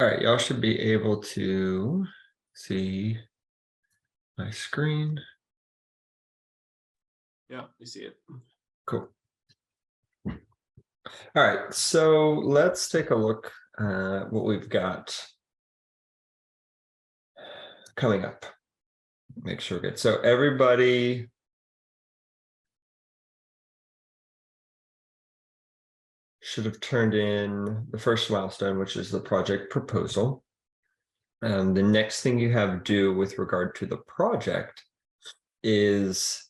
All right, y'all should be able to see my screen. Yeah, we see it. Cool. All right, so let's take a look at what we've got coming up. Make sure we're good. So everybody should have turned in the first milestone, which is the project proposal. The next thing you have due with regard to the project is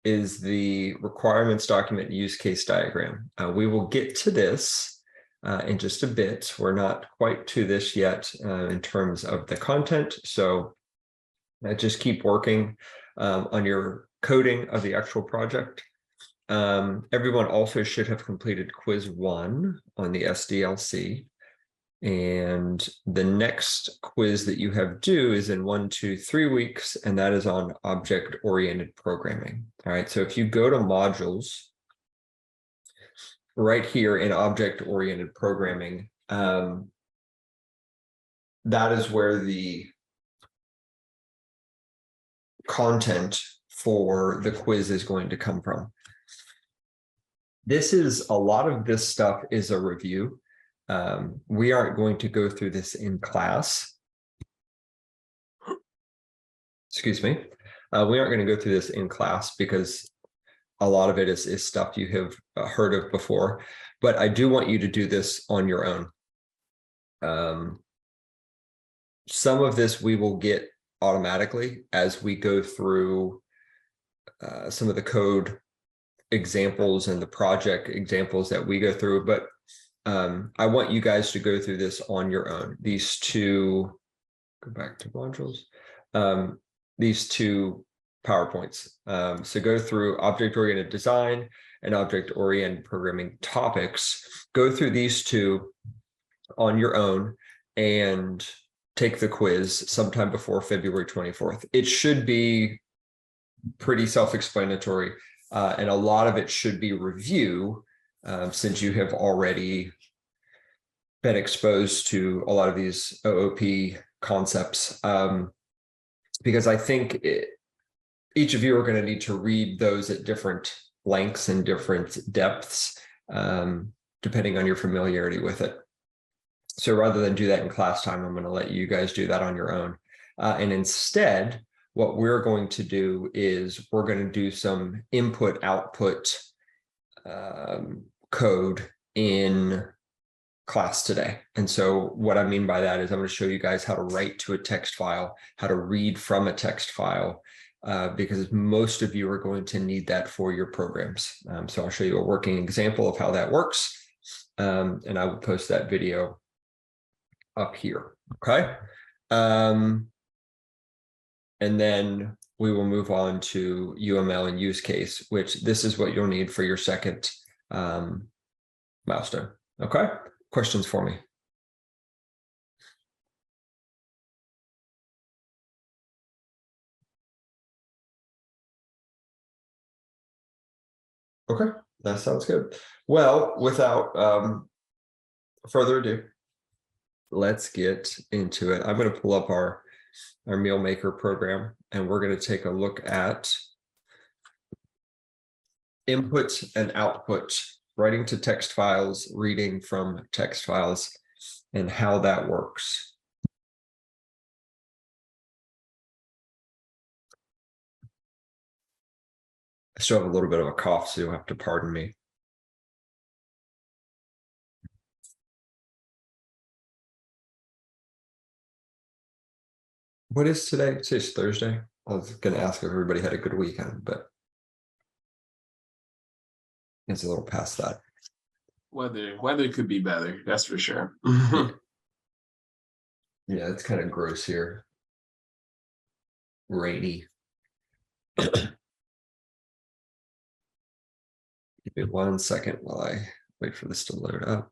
the requirements document use case diagram. We will get to this in just a bit. We're not quite to this yet in terms of the content. So just keep working on your coding of the actual project. Everyone also should have completed quiz 1 on the SDLC. And the next quiz that you have due is in 1, 2, 3 weeks, and that is on object-oriented programming. All right, so if you go to modules, right here in object-oriented programming, that is where the content for the quiz is going to come from. A lot of this stuff is a review. We aren't going to go through this in class. Excuse me. We aren't going to go through this in class because a lot of it is stuff you have heard of before, but I do want you to do this on your own. Some of this we will get automatically as we go through some of the code examples and the project examples that we go through, but I want you guys to go through this on your own. These two, go back to modules, these two PowerPoints. So go through object-oriented design and object-oriented programming topics. Go through these two on your own and take the quiz sometime before February 24th. It should be pretty self-explanatory, and a lot of it should be review, since you have already been exposed to a lot of these OOP concepts, because I think each of you are going to need to read those at different lengths and different depths, depending on your familiarity with it. So rather than do that in class time, I'm going to let you guys do that on your own. And instead, what we're going to do is we're going to do some input-output code in class today. And so what I mean by that is I'm going to show you guys how to write to a text file, how to read from a text file, because most of you are going to need that for your programs. So I'll show you a working example of how that works. And I will post that video up here. Okay. And then we will move on to UML and use case, which this is what you'll need for your second milestone. Okay. Questions for me? Okay, that sounds good. Well, without further ado, let's get into it. I'm going to pull up our meal maker program, and we're going to take a look at input and output, writing to text files, reading from text files, and how that works. I still have a little bit of a cough, so you'll have to pardon me. What is today? Today's Thursday. I was going to ask if everybody had a good weekend, but it's a little past that. Weather could be better, that's for sure. Yeah, it's kind of gross here. Rainy. Give me 1 second while I wait for this to load up.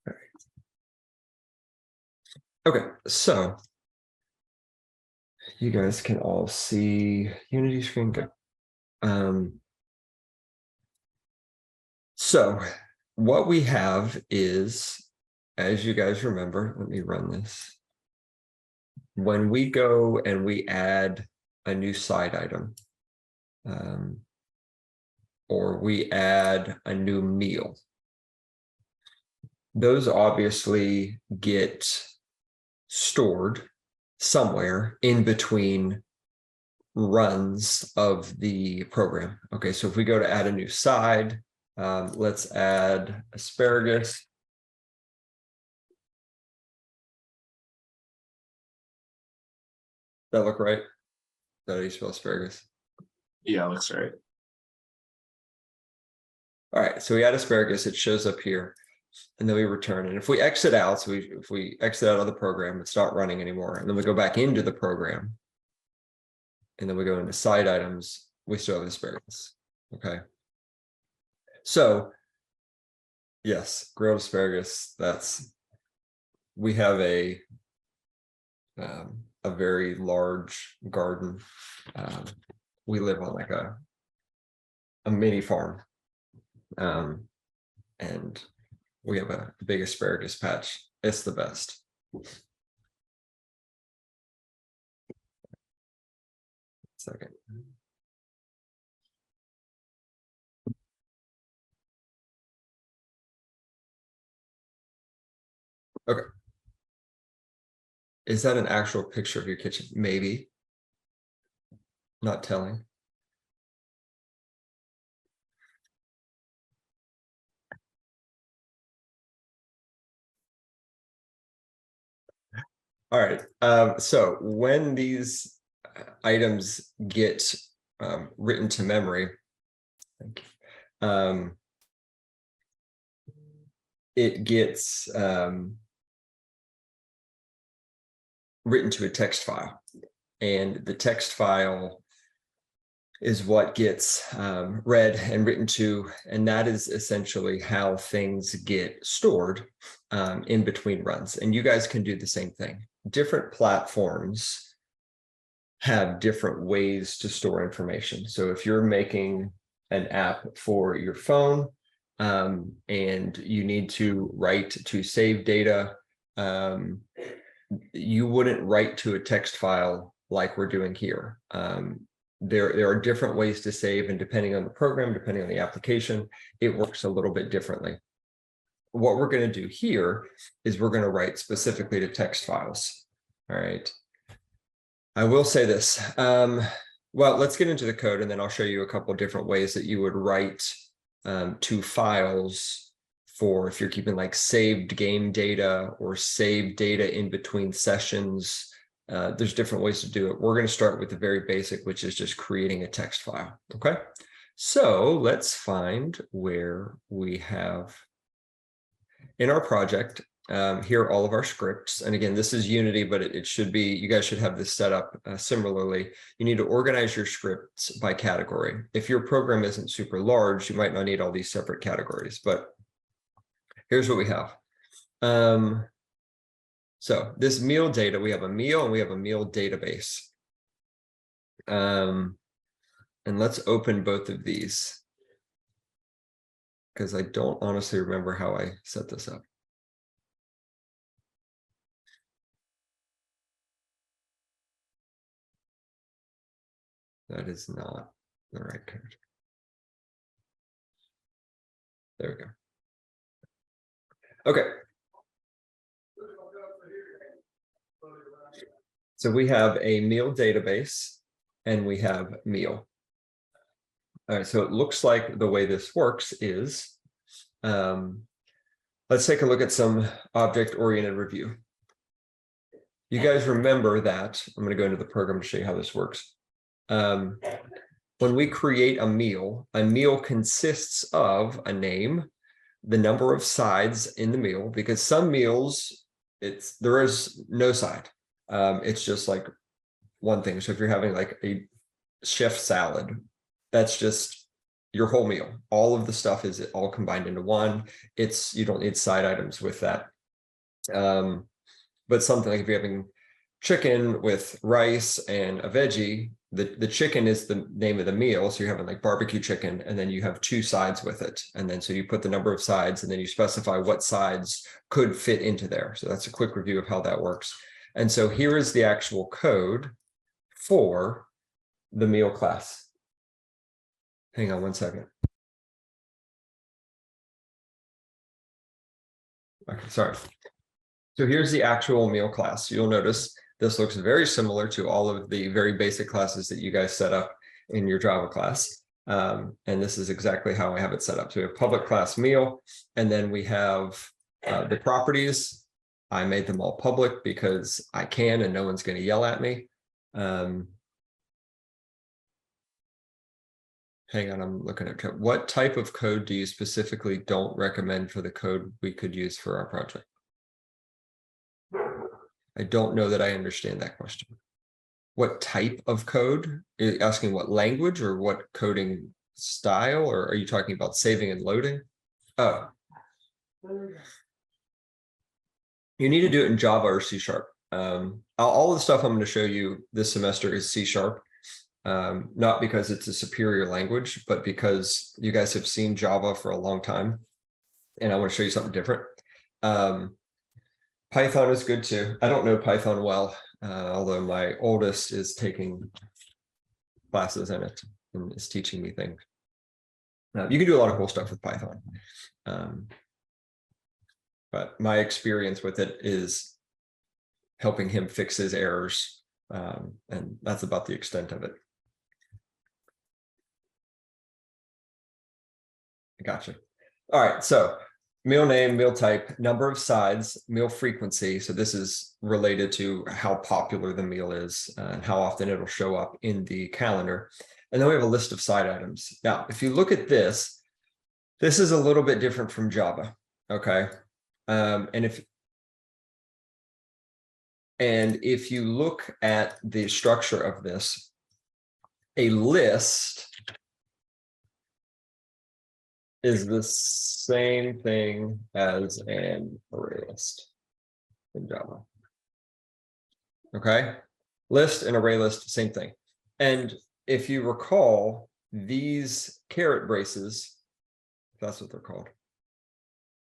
All right. Okay, so you guys can all see Unity screen. Good. So what we have is, as you guys remember, let me run this. When we go and we add a new side item, or we add a new meal, those obviously get stored somewhere in between runs of the program. Okay, so if we go to add a new side, let's add asparagus. That look right? Is that how you spell asparagus? Yeah, looks right. All right, so we add asparagus, it shows up here, and then we return. And if we exit out, so if we exit out of the program, it's not running anymore, and then we go back into the program, and then we go into side items, we still have asparagus. Okay. So yes, grilled asparagus, we have a very large garden. We live on like a mini farm. And we have a big asparagus patch. It's the best. Second. Okay. Is that an actual picture of your kitchen? Maybe. Not telling. All right. So when these items get written to memory, it gets written to a text file, and the text file is what gets read and written to, and that is essentially how things get stored in between runs. And you guys can do the same thing. Different platforms have different ways to store information. So if you're making an app for your phone and you need to write to save data, you wouldn't write to a text file like we're doing here. There are different ways to save, and depending on the program, depending on the application, it works a little bit differently. What we're going to do here is we're going to write specifically to text files. All right. I will say this. Well, let's get into the code, and then I'll show you a couple of different ways that you would write to files for if you're keeping like saved game data or saved data in between sessions. There's different ways to do it. We're going to start with the very basic, which is just creating a text file. Okay, so let's find where we have in our project. Here are all of our scripts. And again, this is Unity, but it should be, you guys should have this set up similarly. You need to organize your scripts by category. If your program isn't super large, you might not need all these separate categories, but here's what we have. So this meal data, we have a meal and we have a meal database. And let's open both of these, because I don't honestly remember how I set this up. That is not the right code. There we go. Okay. So we have a meal database and we have meal. All right, so it looks like the way this works is, let's take a look at some object-oriented review. You guys remember that, I'm going to go into the program to show you how this works. When we create a meal consists of a name, the number of sides in the meal, because some meals, there is no side. It's just like one thing. So if you're having like a chef salad, that's just your whole meal. All of the stuff is all combined into one. You don't need side items with that. But something like if you're having chicken with rice and a veggie, the chicken is the name of the meal. So you're having like barbecue chicken, and then you have 2 sides with it. And then so you put the number of sides, and then you specify what sides could fit into there. So that's a quick review of how that works. And so here is the actual code for the meal class. Hang on one second. Okay, sorry. So here's the actual meal class. You'll notice this looks very similar to all of the very basic classes that you guys set up in your Java class. And this is exactly how I have it set up. So we have public class meal, and then we have the properties. I made them all public because I can, and no one's going to yell at me. Hang on, I'm looking at code. What type of code do you specifically don't recommend for the code we could use for our project? I don't know that I understand that question. What type of code? Are you asking what language or what coding style, or are you talking about saving and loading? Oh. You need to do it in Java or C#. All the stuff I'm going to show you this semester is C#. Not because it's a superior language, but because you guys have seen Java for a long time, and I want to show you something different. Python is good too. I don't know Python well, although my oldest is taking classes in it and is teaching me things. You can do a lot of cool stuff with Python. But my experience with it is helping him fix his errors. And that's about the extent of it. Gotcha. All right, so meal name, meal type, number of sides, meal frequency. So this is related to how popular the meal is and how often it'll show up in the calendar. And then we have a list of side items. Now, if you look at this is a little bit different from Java. Okay. And if you look at the structure of this, a list is the same thing as an array list in Java. Okay, list and array list, same thing. And if you recall, these caret braces, that's what they're called,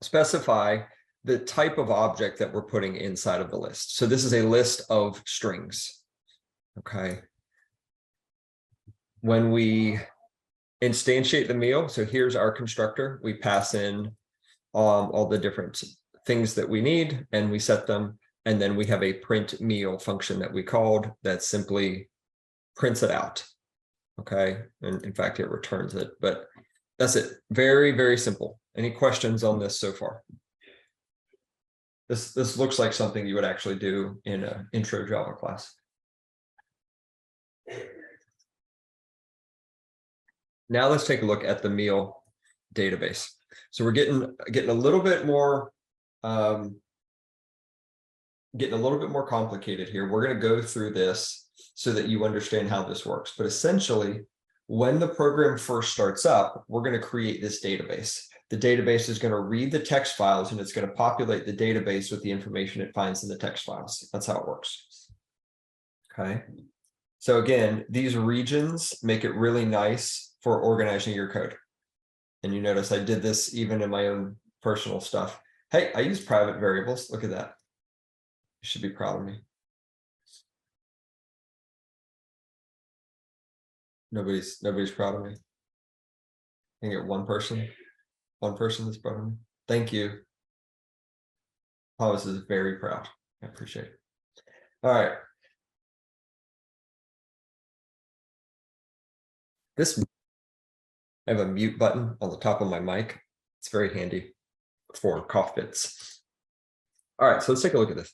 specify the type of object that we're putting inside of the list. So this is a list of strings. Okay. When we instantiate the meal, so here's our constructor, we pass in all the different things that we need and we set them, and then we have a print meal function that we called that simply prints it out. Okay, and in fact it returns it, but that's it. Very, very simple. Any questions on this so far? This looks like something you would actually do in an intro Java class. Now let's take a look at the meal database. So we're getting a little bit more complicated here. We're going to go through this so that you understand how this works. But essentially, when the program first starts up, we're going to create this database. The database is going to read the text files and it's going to populate the database with the information it finds in the text files. That's how it works. Okay. So again, these regions make it really nice for organizing your code. And you notice I did this even in my own personal stuff. Hey, I use private variables. Look at that. You should be proud of me. Nobody's proud of me. I can get one person that's proud of me. Thank you. Thomas is very proud. I appreciate it. All right. I have a mute button on the top of my mic. It's very handy for cough fits. All right, so let's take a look at this.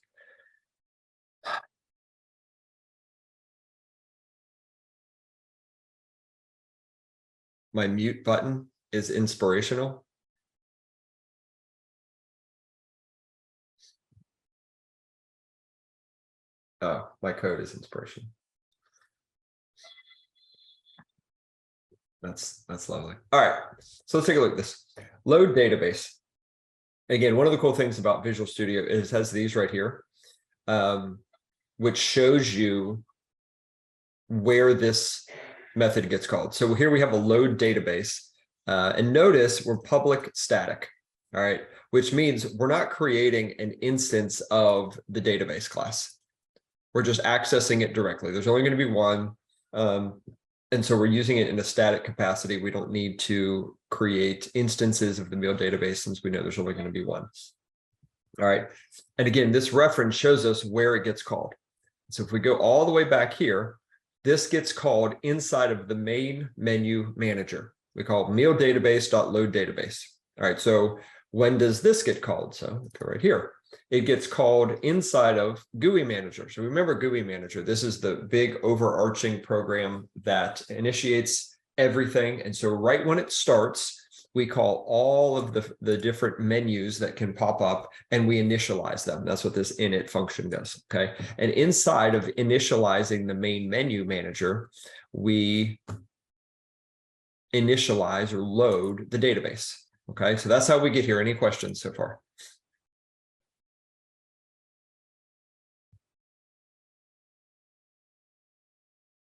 My mute button is inspirational. Oh, my code is inspirational. That's lovely. All right, so let's take a look at this. Load database. Again, one of the cool things about Visual Studio is it has these right here. which shows you where this method gets called. So here we have a load database, and notice we're public static, all right, which means we're not creating an instance of the database class. We're just accessing it directly. There's only going to be one. And so we're using it in a static capacity. We don't need to create instances of the meal database since we know there's only going to be one. All right. And again, this reference shows us where it gets called. So if we go all the way back here, this gets called inside of the main menu manager. We call it meal database.load database. All right. So when does this get called? So go right here. It gets called inside of GUI manager. So remember GUI manager, this is the big overarching program that initiates everything. And so right when it starts, we call all of the different menus that can pop up and we initialize them. That's what this init function does. Okay. And inside of initializing the main menu manager, we initialize or load the database. Okay. So that's how we get here. Any questions so far?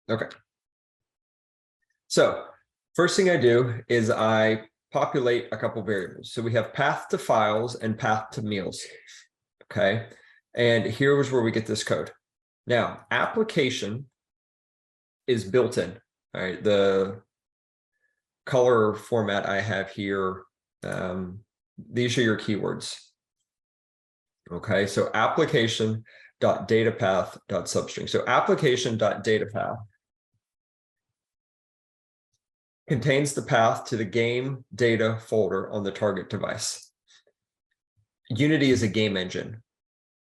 Okay. So first thing I do is I populate a couple variables. So we have path to files and path to meals. Okay. And here was where we get this code. Now, application is built in. All right. The color format I have here, these are your keywords. Okay. So application.datapath.substring. So application.datapath contains the path to the game data folder on the target device. Unity is a game engine,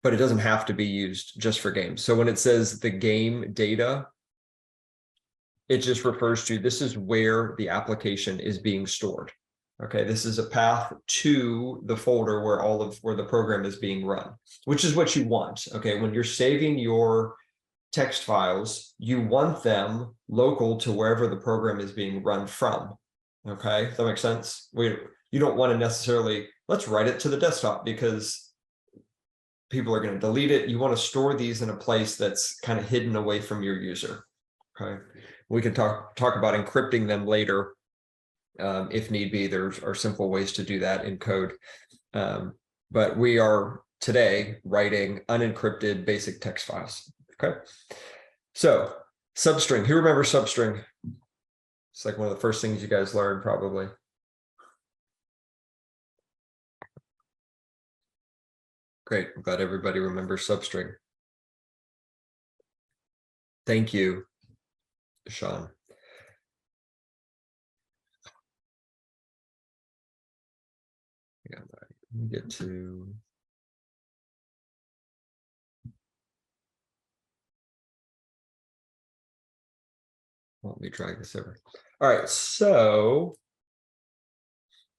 but it doesn't have to be used just for games. So when it says the game data, it just refers to this is where the application is being stored. Okay, this is a path to the folder where the program is being run, which is what you want. Okay, when you're saving your text files, you want them local to wherever the program is being run from. Okay, does that make sense? You don't want to necessarily, let's write it to the desktop because people are going to delete it. You want to store these in a place that's kind of hidden away from your user. Okay, we can talk about encrypting them later if need be. There are simple ways to do that in code, but we are today writing unencrypted basic text files. Okay, so substring, who remembers substring? It's like one of the first things you guys learned probably. Great, I'm glad everybody remembers substring. Thank you, Sean. Yeah, let me get to. Let me drag this over. All right, so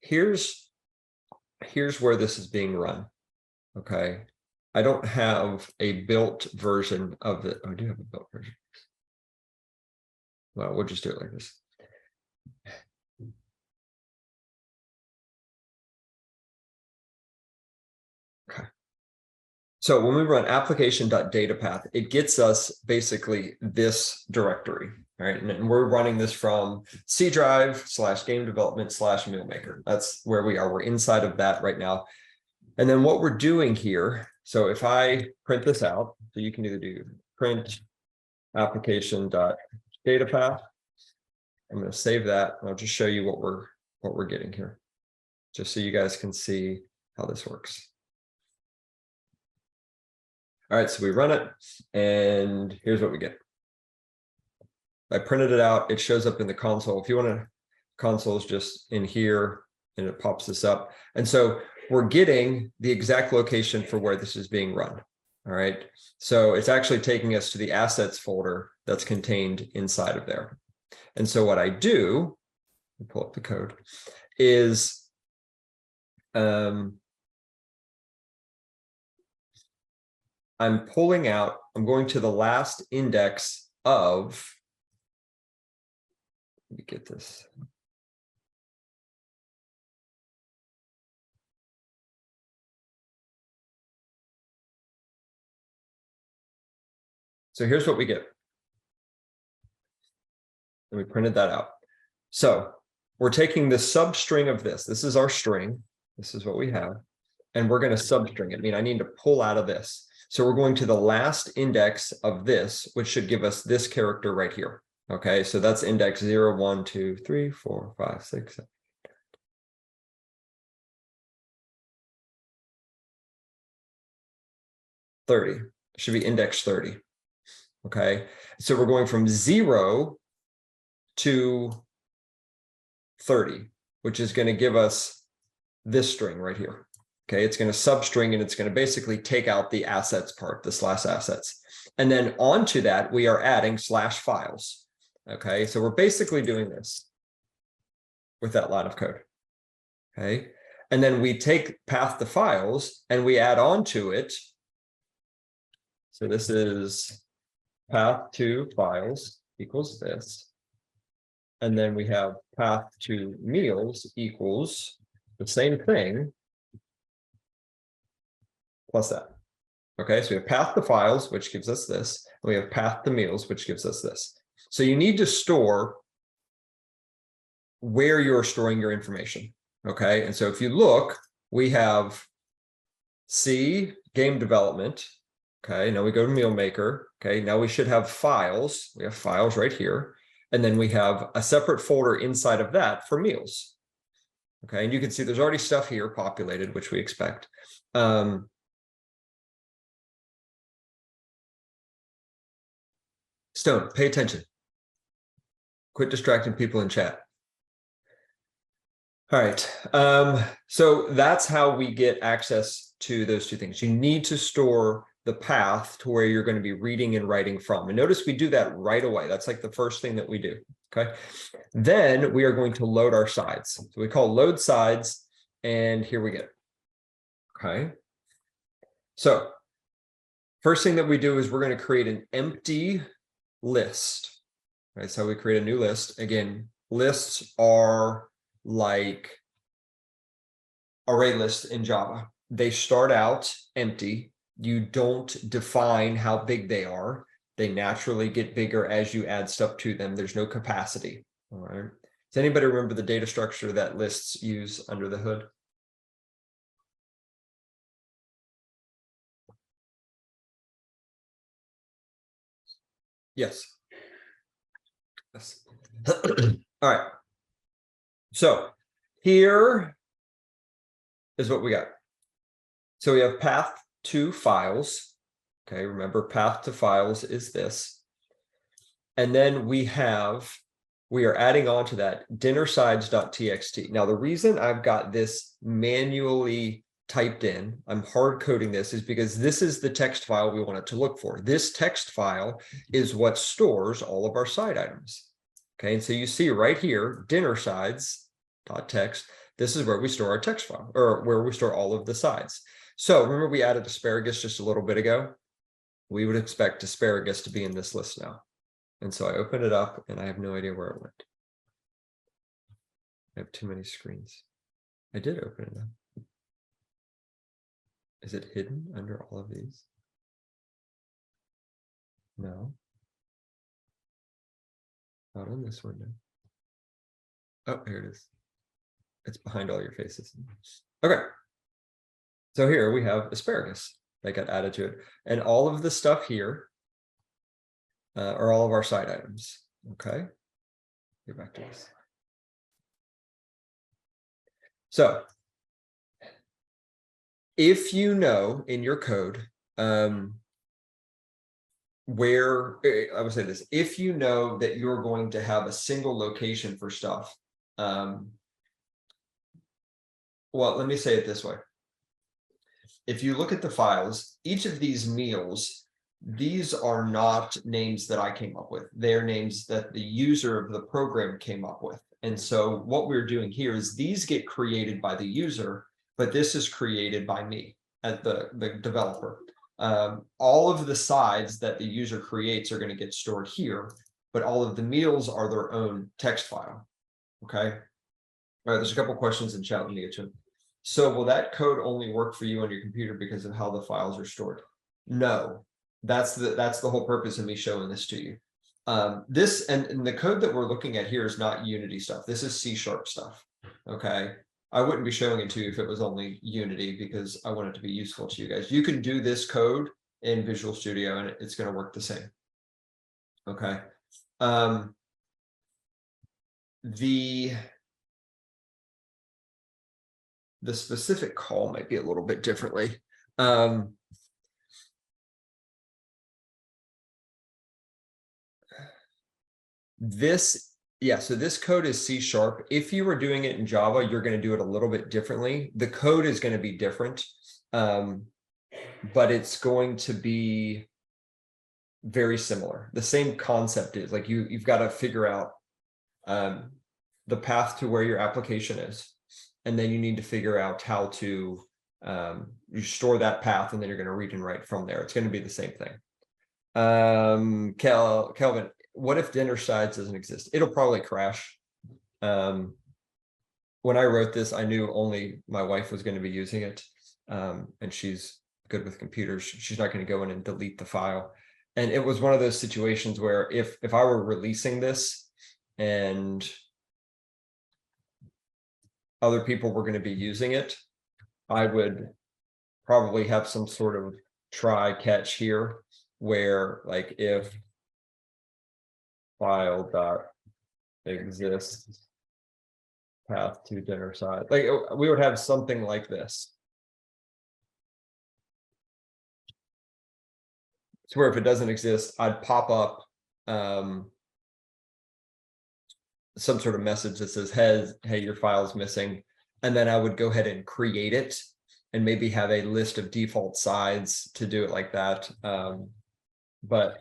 here's where this is being run. Okay, I don't have a built version of it. Oh, I do have a built version. Well, we'll just do it like this. Okay. So when we run application.datapath, it gets us basically this directory, right? And we're running this from C drive / game development / meal maker. That's where we are. We're inside of that right now. And then what we're doing here, so if I print this out, so you can either do print application.datapath. I'm going to save that. And I'll just show you what we're getting here, just so you guys can see how this works. All right, so we run it, and here's what we get. I printed it out. It shows up in the console. If you want to, console is just in here, and it pops this up. And so we're getting the exact location for where this is being run. All right, so it's actually taking us to the assets folder that's contained inside of there. And so what I do, pull up the code, is I'm pulling out, I'm going to the last index of, let me get this. So here's what we get. And we printed that out. So we're taking the substring of this. This is our string. This is what we have. And we're going to substring it. I mean, I need to pull out of this. So we're going to the last index of this, which should give us this character right here. Okay, so that's index 0, 1, 2, 3, 4, 5, 6, 7. 30 should be index 30. Okay, so we're going from 0 to 30, which is going to give us this string right here. Okay, it's going to substring and it's going to basically take out the assets part, the slash assets. And then onto that, we are adding slash files. Okay, so we're basically doing this with that line of code. Okay, and then we take path to files and we add on to it. So this is path to files equals this. And then we have path to meals equals the same thing plus that. Okay, so we have path to files, which gives us this. And we have path to meals, which gives us this. So you need to store where you're storing your information. Okay, and so if you look, we have C, game development. Okay, now we go to meal maker. Okay, now we should have files. We have files right here. And then we have a separate folder inside of that for meals. Okay, and you can see there's already stuff here populated, which we expect. Stone, pay attention. Quit distracting people in chat. All right, so that's how we get access to those two things. You need to store the path to where you're going to be reading and writing from. And notice we do that right away. That's like the first thing that we do. Okay, then we are going to load our sides. So we call load sides, and here we go. Okay, so first thing that we do is we're going to create an empty list. Right, so we create a new list. Again, lists are like array lists in Java. They start out empty. You don't define how big they are. They naturally get bigger as you add stuff to them. There's no capacity. All right. Does anybody remember the data structure that lists use under the hood? Yes. Yes. All right. So here is what we got. So we have path to files. Okay, remember path to files is this. And then we are adding on to that dinnersides.txt. Now, the reason I've got this manually typed in, I'm hard coding this, is because this is the text file we want it to look for. This text file is what stores all of our side items. Okay, and so you see right here, dinnersides.txt. This is where we store our text file, or where we store all of the sides. So remember we added asparagus just a little bit ago. We would expect asparagus to be in this list now. And so I open it up and I have no idea where it went. I have too many screens. I did open it up. Is it hidden under all of these? No. Not on this window. Oh, here it is. It's behind all your faces. Okay. So here we have asparagus that got added to it. And all of the stuff here are all of our side items. Okay. Get back to this. So if you know in your code, where I would say this, if you know that you're going to have a single location for stuff, well, let me say it this way. If you look at the files, each of these meals, these are not names that I came up with. They're names that the user of the program came up with. And so what we're doing here is these get created by the user, but this is created by me as the developer. All of the sides that the user creates are going to get stored here, but all of the meals are their own text file. Okay. All right, there's a couple questions in chat. Let me get to them. So will that code only work for you on your computer because of how the files are stored? No, that's the whole purpose of me showing this to you. This and the code that we're looking at here is not Unity stuff. This is C# stuff. Okay. I wouldn't be showing it to you if it was only Unity because I want it to be useful to you guys. You can do this code in Visual Studio and it's going to work the same. Okay. The specific call might be a little bit differently. So this code is C#. If you were doing it in Java, you're going to do it a little bit differently. The code is going to be different, but it's going to be very similar. The same concept is like you've got to figure out the path to where your application is, and then you need to figure out how to you store that path, and then you're going to read and write from there. It's going to be the same thing. Kelvin, what if dinner sides doesn't exist? It'll probably crash. When I wrote this, I knew only my wife was going to be using it, and she's good with computers. She's not going to go in and delete the file. And it was one of those situations where if I were releasing this and other people were going to be using it, I would probably have some sort of try catch here where like if file dot exists path to dinner side, like we would have something like this. So where if it doesn't exist, I'd pop up some sort of message that says, hey, your file is missing. And then I would go ahead and create it and maybe have a list of default sides to do it like that. But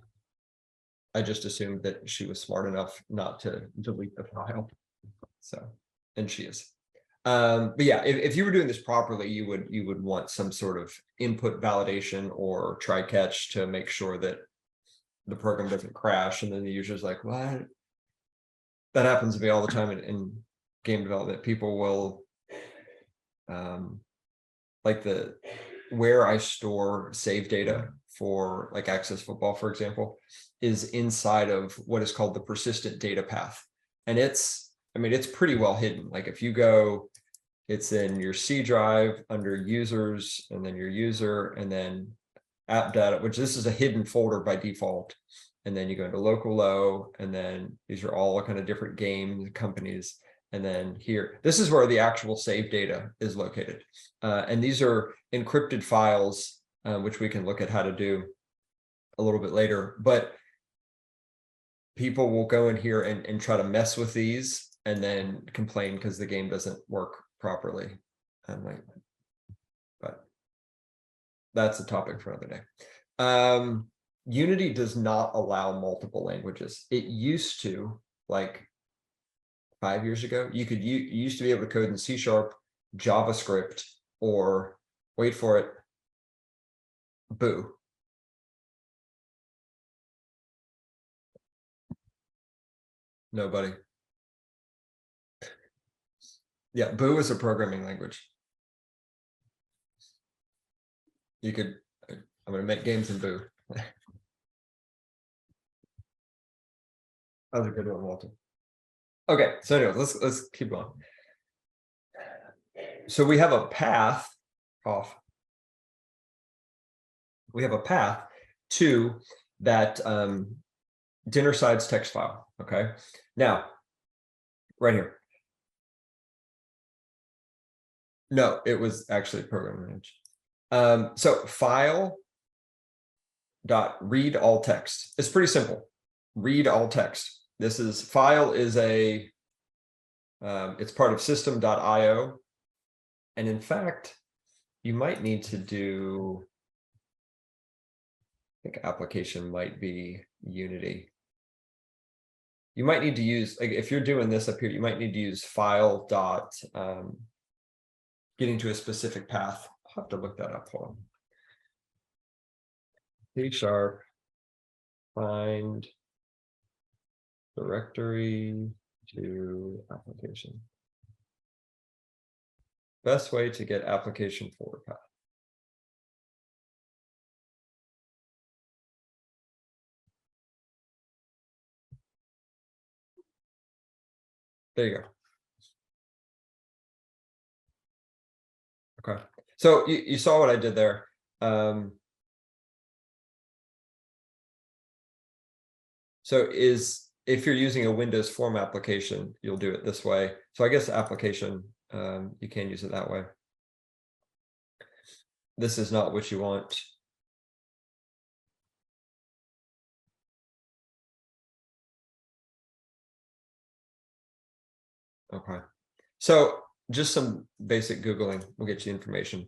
I just assumed that she was smart enough not to delete the file. So, and she is. But yeah, if you were doing this properly, you would want some sort of input validation or try catch to make sure that the program doesn't crash. And then the user's like, what? That happens to me all the time in game development. People will like where I store save data for like Access Football, for example, is inside of what is called the persistent data path. And it's pretty well hidden. Like if you go, it's in your C drive under users, and then your user, and then app data, which this is a hidden folder by default. And then you go into local low, and then these are all kind of different game companies. And then here, this is where the actual save data is located. And these are encrypted files, which we can look at how to do a little bit later. But people will go in here and try to mess with these and then complain because the game doesn't work properly. But that's a topic for another day. Unity does not allow multiple languages. It used to, like 5 years ago, you used to be able to code in C#, JavaScript, or wait for it, Boo. Nobody. Yeah, Boo is a programming language. You could, I'm going to make games in Boo. That was a good one, Walter. Okay, so anyways, let's keep going. So we have a path off. We have a path to that dinner sides text file. Okay, now right here. No, it was actually program range. So file dot read all text. It's pretty simple. Read all text. This is file is a it's part of system.io. And in fact, you might need to do, I think application might be Unity. You might need to use, like if you're doing this up here, you might need to use file dot getting to a specific path. I'll have to look that up. Hold on. C# find directory to application. Best way to get application forward path. There you go. Okay. So you saw what I did there. So if you're using a Windows form application, you'll do it this way. So I guess application, you can use it that way. This is not what you want. Okay. So just some basic Googling will get you information.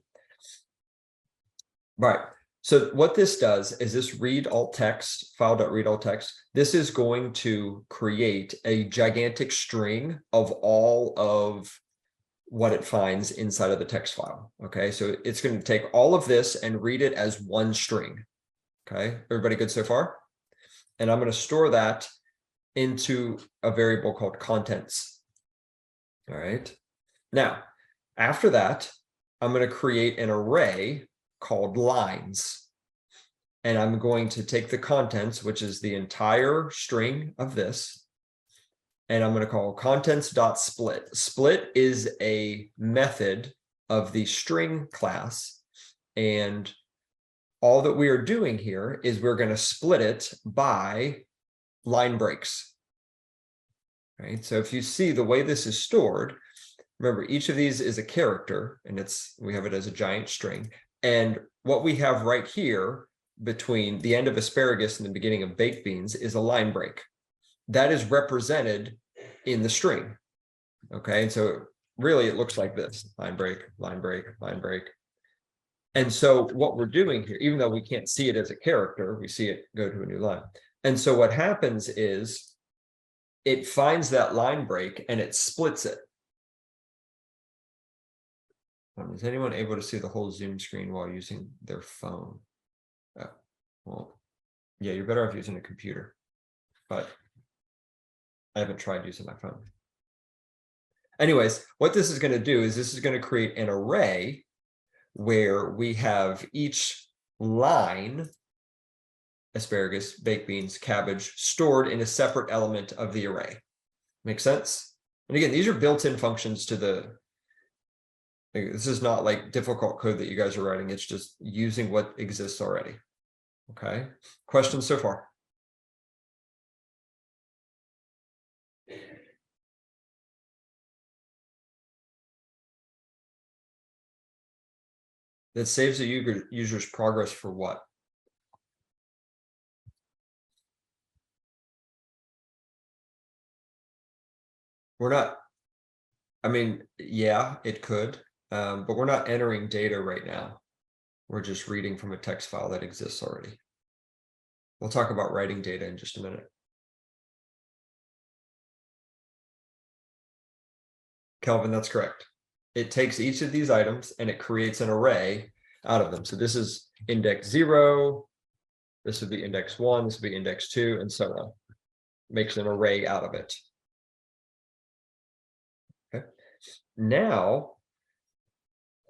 Right. So what this does is this read alt text, file.read alt text. This is going to create a gigantic string of all of what it finds inside of the text file. Okay, so it's going to take all of this and read it as one string. Okay, everybody good so far? And I'm going to store that into a variable called contents. All right. Now, after that, I'm going to create an array called lines. And I'm going to take the contents, which is the entire string of this, and I'm going to call contents.split. Split is a method of the string class. And all that we are doing here is we're going to split it by line breaks. Right? So if you see the way this is stored, remember, each of these is a character, and we have it as a giant string. And what we have right here between the end of asparagus and the beginning of baked beans is a line break. That is represented in the string. Okay, and so really it looks like this: line break, line break, line break. And so what we're doing here, even though we can't see it as a character, we see it go to a new line. And so what happens is it finds that line break and it splits it. Is anyone able to see the whole Zoom screen while using their phone? Well, yeah, you're better off using a computer, but I haven't tried using my phone. Anyways, what this is going to do is this is going to create an array where we have each line, asparagus, baked beans, cabbage, stored in a separate element of the array. Make sense? And again, these are built-in functions to this is not like difficult code that you guys are writing. It's just using what exists already. Okay. Questions so far? That saves the user's progress for what? We're not, I mean, yeah, it could, but we're not entering data right now. We're just reading from a text file that exists already. We'll talk about writing data in just a minute. Kelvin, that's correct. It takes each of these items and it creates an array out of them. So this is index 0, this would be index 1, this would be index 2, and so on. Makes an array out of it. Okay. Now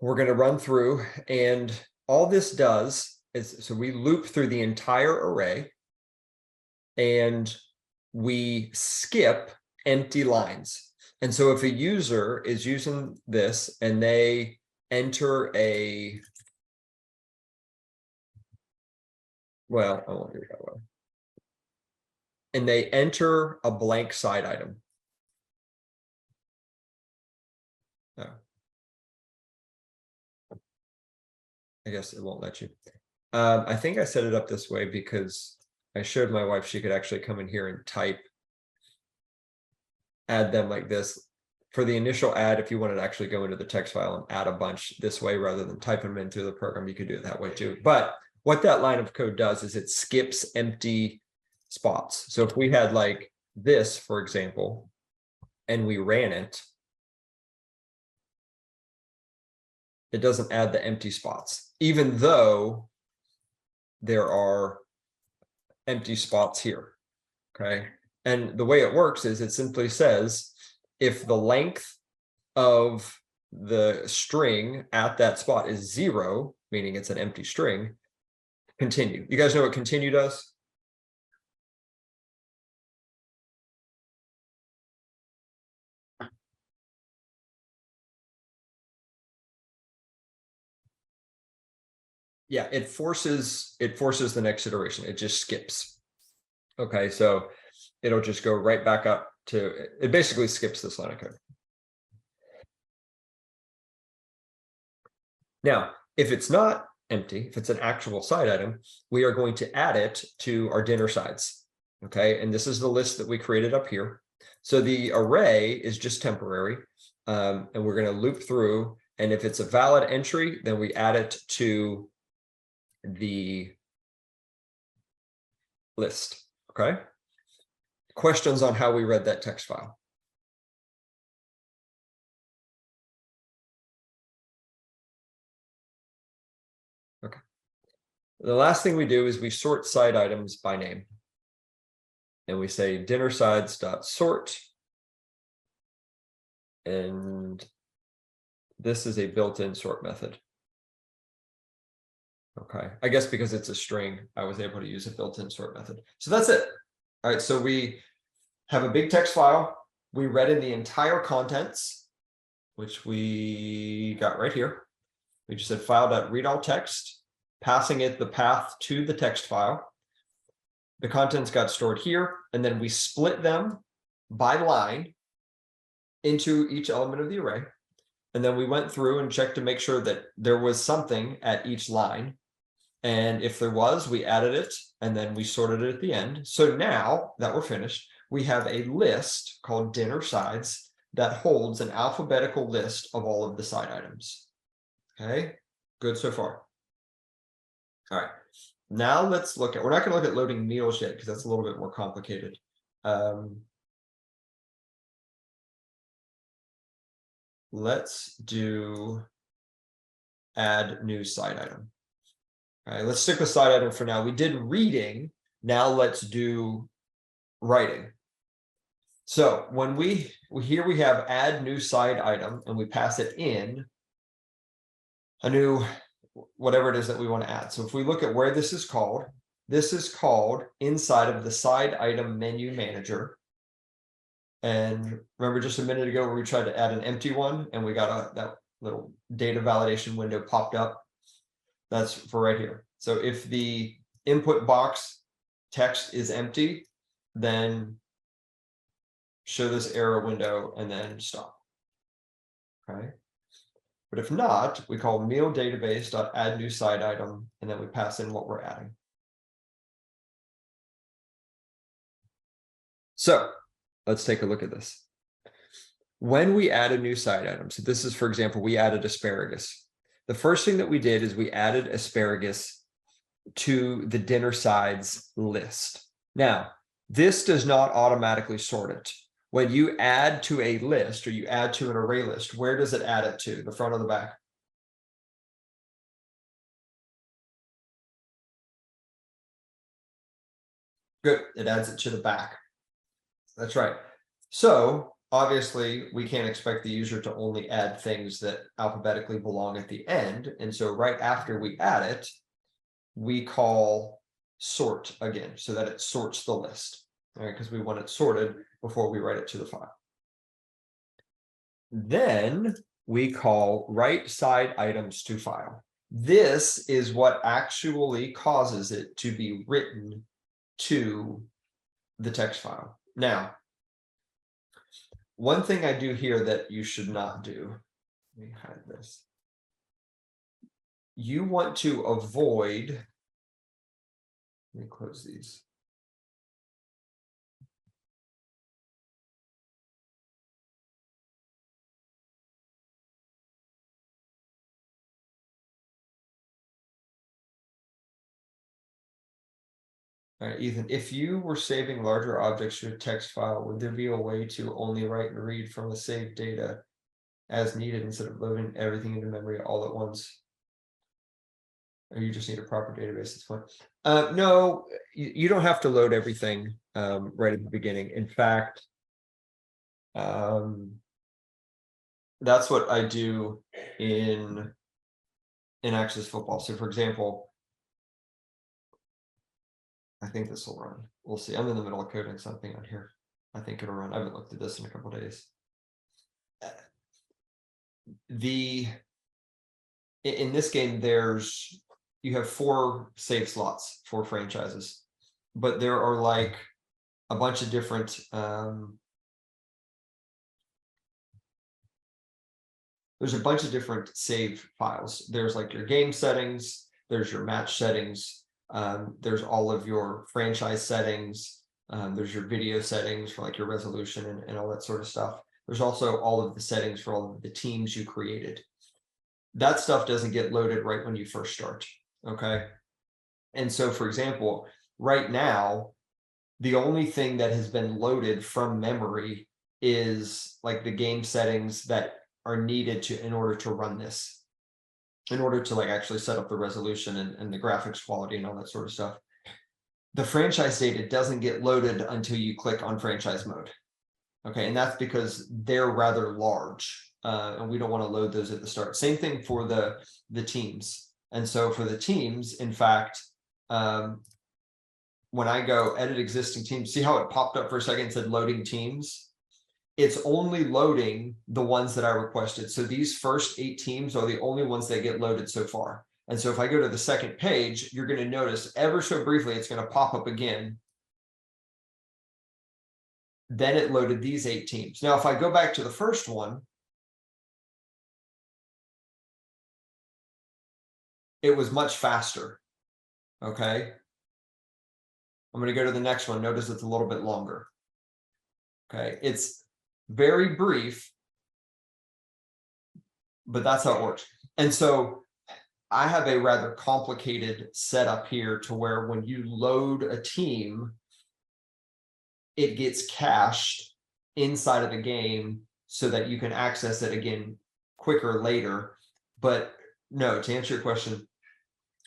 we're going to run through, and all this does is, so we loop through the entire array and we skip empty lines. And so if a user is using this and they enter I won't do it that way. And they enter a blank side item. Oh. I guess it won't let you. I think I set it up this way because I showed my wife she could actually come in here and type, add them like this. For the initial add, if you wanted to actually go into the text file and add a bunch this way rather than type them in through the program, you could do it that way too. But what that line of code does is it skips empty spots. So if we had like this, for example, and we ran it, it doesn't add the empty spots, even though there are empty spots here. Okay. And the way it works is it simply says, if the length of the string at that spot is 0, meaning it's an empty string, continue. You guys know what continue does? Yeah, it forces the next iteration. It just skips. Okay, so it'll just go right back up to, it basically skips this line of code. Now, if it's not empty, if it's an actual side item, we are going to add it to our dinner sides. Okay, and this is the list that we created up here. So the array is just temporary, and we're going to loop through. And if it's a valid entry, then we add it to the list. Okay. Questions on how we read that text file? Okay. The last thing we do is we sort side items by name. And we say dinner sides dot sort. And this is a built-in sort method. Okay, I guess because it's a string, I was able to use a built-in sort method. So that's it. All right, so we have a big text file. We read in the entire contents, which we got right here. We just said file.read all text, passing it the path to the text file. The contents got stored here, and then we split them by line into each element of the array. And then we went through and checked to make sure that there was something at each line. And if there was, we added it, and then we sorted it at the end. So now that we're finished, we have a list called dinner sides that holds an alphabetical list of all of the side items. Okay, good so far. All right, now let's look at, we're not going to look at loading meals yet because that's a little bit more complicated. Let's do add new side item. All right, let's stick with side item for now. We did reading. Now let's do writing. So when we have add new side item and we pass it in a new, whatever it is that we want to add. So if we look at where this is called inside of the side item menu manager. And remember just a minute ago where we tried to add an empty one and we got that little data validation window popped up. That's for right here. So if the input box text is empty, then show this error window and then stop. Okay. But if not, we call meal database.add new side item, and then we pass in what we're adding. So let's take a look at this. When we add a new side item, so this is, for example, we added asparagus. The first thing that we did is we added asparagus to the dinner sides list. Now, this does not automatically sort it. When you add to a list or you add to an array list, where does it add it to? The front or the back? Good, it adds it to the back. That's right. So obviously we can't expect the user to only add things that alphabetically belong at the end. And so right after we add it, we call sort again, so that it sorts the list, all right? Because we want it sorted before we write it to the file. Then we call write side items to file. This is what actually causes it to be written to the text file. Now, one thing I do here that you should not do, let me hide this. You want to avoid, let me close these. All right, Ethan, if you were saving larger objects to a text file, would there be a way to only write and read from the saved data as needed instead of loading everything into memory all at once? Or you just need a proper database, it's fine. No, you don't have to load everything right at the beginning. In fact, that's what I do in Access Football. So for example, I think this will run. We'll see. I'm in the middle of coding something on here. I think it'll run. I haven't looked at this in a couple of days. In this game, there's you have 4 save slots for franchises, but there are like a bunch of different there's a bunch of different save files. There's like your game settings, there's your match settings, there's all of your franchise settings, there's your video settings for like your resolution and all that sort of stuff. There's also all of the settings for all of the teams you created. That stuff doesn't get loaded right when you first start, okay? And so, for example, right now, the only thing that has been loaded from memory is like the game settings that are needed to in order to run this, in order to like actually set up the resolution and the graphics quality and all that sort of stuff. The franchise data doesn't get loaded until you click on franchise mode. Okay, and that's because they're rather large, and we don't want to load those at the start. Same thing for the teams. And so for the teams, in fact, when I go edit existing teams, see how it popped up for a second and said loading teams? It's only loading the ones that I requested. So these first 8 teams are the only ones that get loaded so far. And so if I go to the second page, you're going to notice ever so briefly, it's going to pop up again. Then it loaded these 8 teams. Now, if I go back to the first one, it was much faster. Okay. I'm going to go to the next one. Notice it's a little bit longer. Okay. It's very brief, but that's how it works. And so I have a rather complicated setup here to where when you load a team, it gets cached inside of the game so that you can access it again quicker later. But no, to answer your question,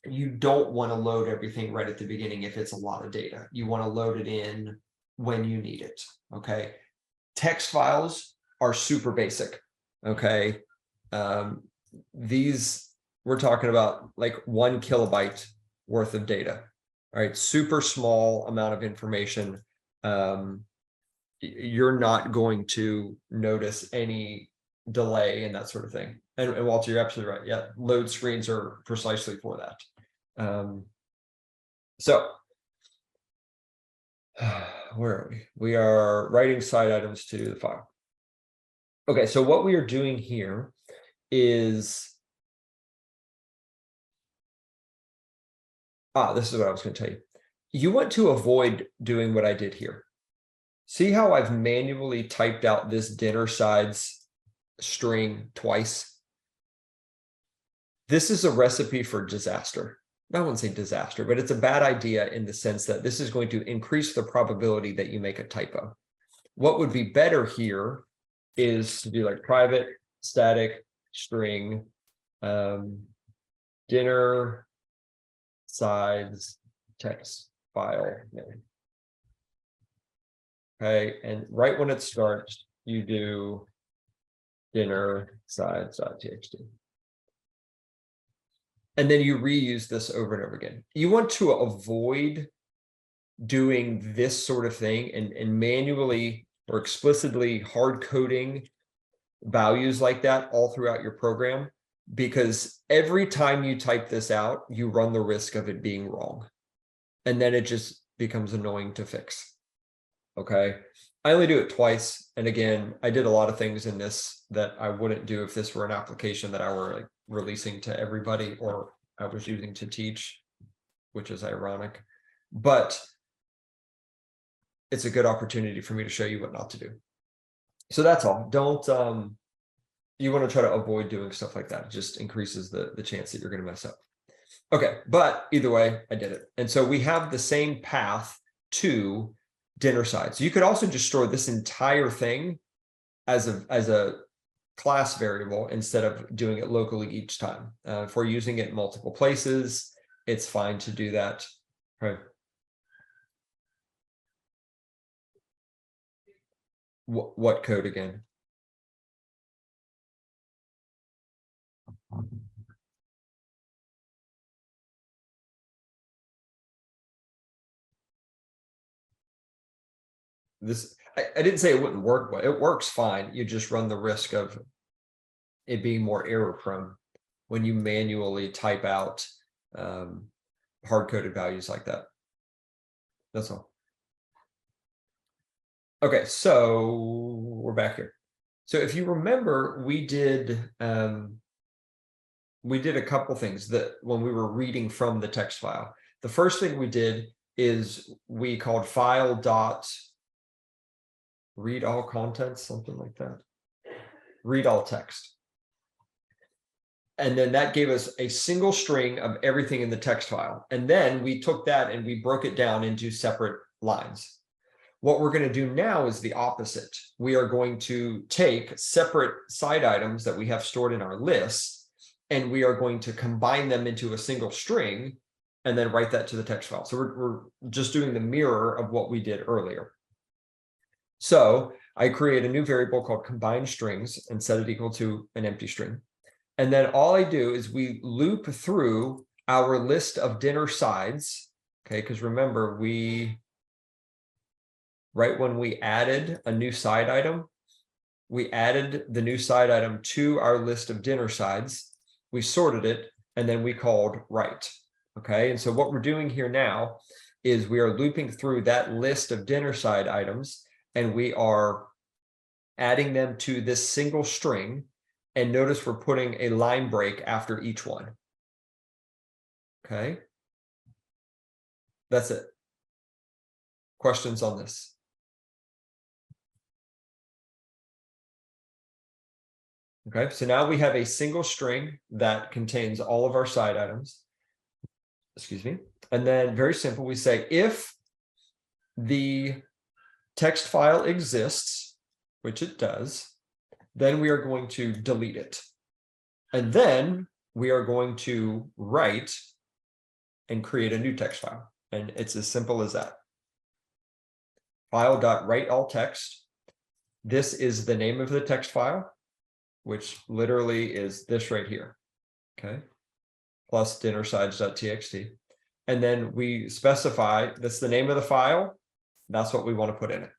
you don't want to load everything right at the beginning if it's a lot of data. You want to load it in when you need it. Okay. Text files are super basic. Okay. These we're talking about like 1 kilobyte worth of data. All right. Super small amount of information. You're not going to notice any delay and that sort of thing. And Walter, you're absolutely right. Yeah, load screens are precisely for that. So where are we? We are writing side items to the file. Okay, so what we are doing here is this is what I was going to tell you. You want to avoid doing what I did here. See how I've manually typed out this dinner sides string twice? This is a recipe for disaster. I wouldn't say disaster, but it's a bad idea in the sense that this is going to increase the probability that you make a typo. What would be better here is to do like private static string dinner sides text file name. Okay, and right when it starts, you do dinner sides.txt. And then you reuse this over and over again. You want to avoid doing this sort of thing and manually or explicitly hard coding values like that all throughout your program, because every time you type this out, you run the risk of it being wrong. And then it just becomes annoying to fix. Okay. I only do it twice. And again, I did a lot of things in this that I wouldn't do if this were an application that I were like releasing to everybody or I was using to teach, which is ironic, but it's a good opportunity for me to show you what not to do. So that's all. Don't, you want to try to avoid doing stuff like that. It just increases the chance that you're going to mess up. Okay. But either way, I did it. And so we have the same path to dinner sides. You could also just store this entire thing as a class variable instead of doing it locally each time. If we're using it in multiple places, it's fine to do that. Right. What code again? This I didn't say it wouldn't work, but it works fine. You just run the risk of it being more error prone when you manually type out hard-coded values like that. That's all. Okay, so we're back here. So if you remember, we did a couple things that when we were reading from the text file. The first thing we did is we called file dot read all contents, something like that. Read all text. And then that gave us a single string of everything in the text file. And then we took that and we broke it down into separate lines. What we're going to do now is the opposite. We are going to take separate side items that we have stored in our list, and we are going to combine them into a single string and then write that to the text file. So we're just doing the mirror of what we did earlier. So I create a new variable called combined strings and set it equal to an empty string. And then all I do is we loop through our list of dinner sides. Okay, because remember, right when we added a new side item, we added the new side item to our list of dinner sides. We sorted it, and then we called write. Okay, and so what we're doing here now is we are looping through that list of dinner side items, and we are adding them to this single string. And notice we're putting a line break after each one. Okay, that's it. Questions on this? Okay, so now we have a single string that contains all of our side items. Excuse me. And then very simple, we say if the text file exists, which it does, then we are going to delete it. And then we are going to write and create a new text file. And it's as simple as that. File.write all text. This is the name of the text file, which literally is this right here. Okay. Plus dinnersides.txt. And then we specify that's the name of the file. That's what we want to put in it.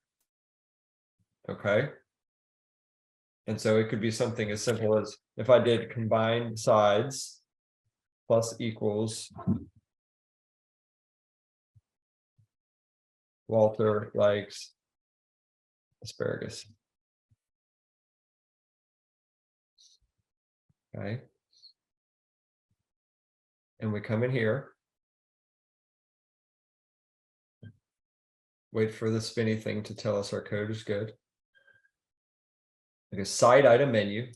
Okay. And so it could be something as simple as if I did combine sides plus equals Walter likes asparagus. Okay. And we come in here. Wait for the spinny thing to tell us our code is good. Okay, side item menu.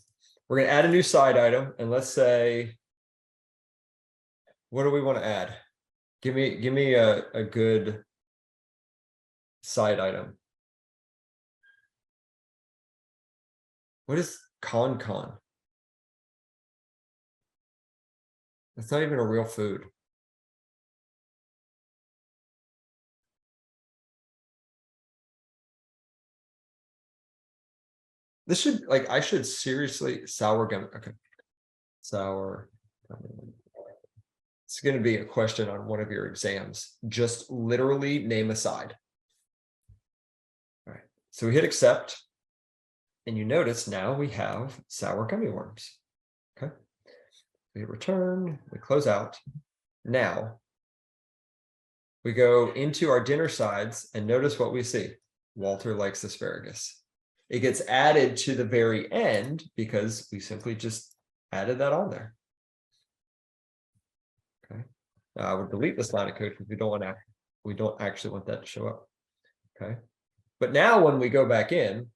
We're going to add a new side item, and let's say, what do we want to add? Give me a good side item. What is con? It's not even a real food. This should, like, I should seriously sour gummy. Okay. Sour gummy. It's going to be a question on one of your exams. Just literally name a side. All right. So we hit accept. And you notice now we have sour gummy worms. Okay. We return, we close out. Now we go into our dinner sides and notice what we see. Walter likes asparagus. It gets added to the very end because we simply just added that on there. Okay. We'll delete this line of code because we don't actually want that to show up. Okay. But now when we go back in,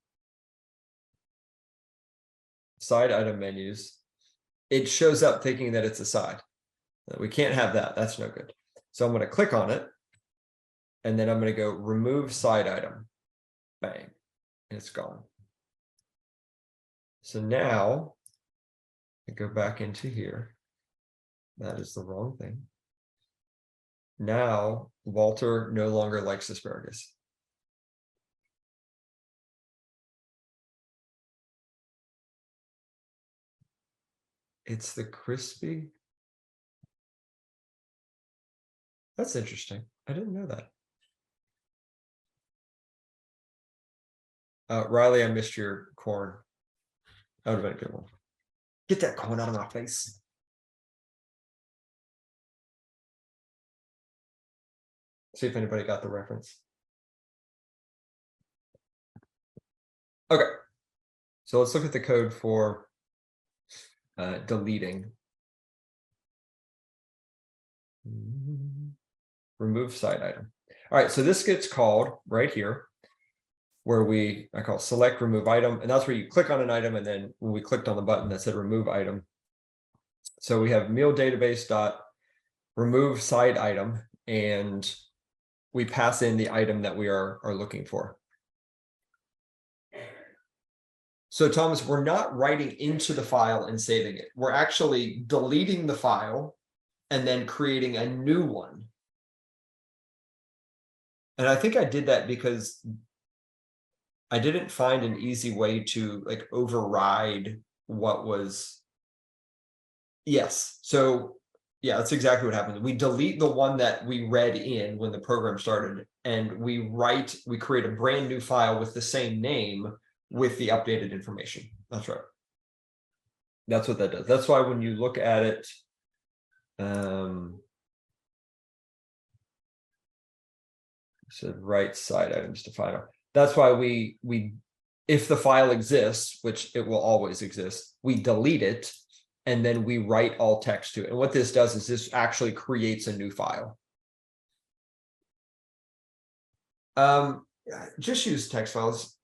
side item menus, it shows up thinking that it's a side. We can't have that. That's no good. So I'm going to click on it. And then I'm going to go remove side item. Bang. And it's gone. So now I go back into here. That is the wrong thing. Now Walter no longer likes asparagus. It's the crispy. That's interesting. I didn't know that. Riley, I missed your corn. That would have been a good one. Get that corn out of my face. See if anybody got the reference. Okay, so let's look at the code for deleting. Remove side item. All right, so this gets called right here, where I call select remove item, and that's where you click on an item, and then when we clicked on the button that said remove item. So we have meal database dot remove side item, and we pass in the item that we are looking for. So Thomas, we're not writing into the file and saving it. We're actually deleting the file and then creating a new one. And I think I did that because I didn't find an easy way to like override what was. Yes. So yeah, that's exactly what happened. We delete the one that we read in when the program started, and we create a brand new file with the same name with the updated information. That's right. That's what that does. That's why when you look at it, said right side items to file. That's why we if the file exists, which it will always exist, we delete it and then we write all text to it. And what this does is this actually creates a new file. Just use text files.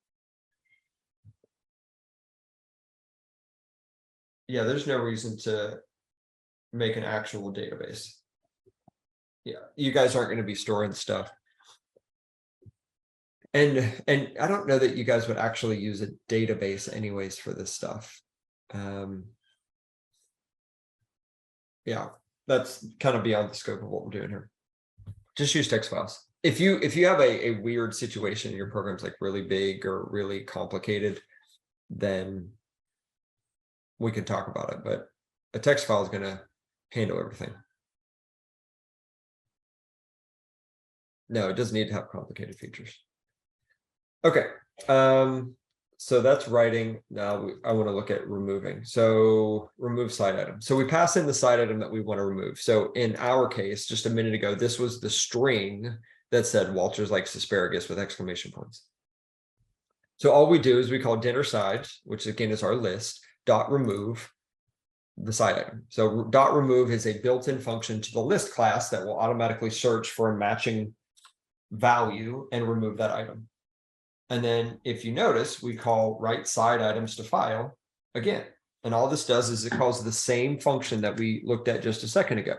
Yeah, there's no reason to make an actual database. Yeah, you guys aren't going to be storing stuff. And I don't know that you guys would actually use a database anyways for this stuff. Yeah, that's kind of beyond the scope of what we're doing here. Just use text files. If you have a weird situation, your program's like really big or really complicated, then we can talk about it, but a text file is going to handle everything. No, it doesn't need to have complicated features. Okay, so that's writing. Now I want to look at removing. So remove side item. So we pass in the side item that we want to remove. So in our case, just a minute ago, this was the string that said Walters likes asparagus with exclamation points. So all we do is we call dinner side, which again is our list, dot remove the side item. So dot remove is a built-in function to the list class that will automatically search for a matching value and remove that item. And then if you notice, we call right side items to file again. And all this does is it calls the same function that we looked at just a second ago.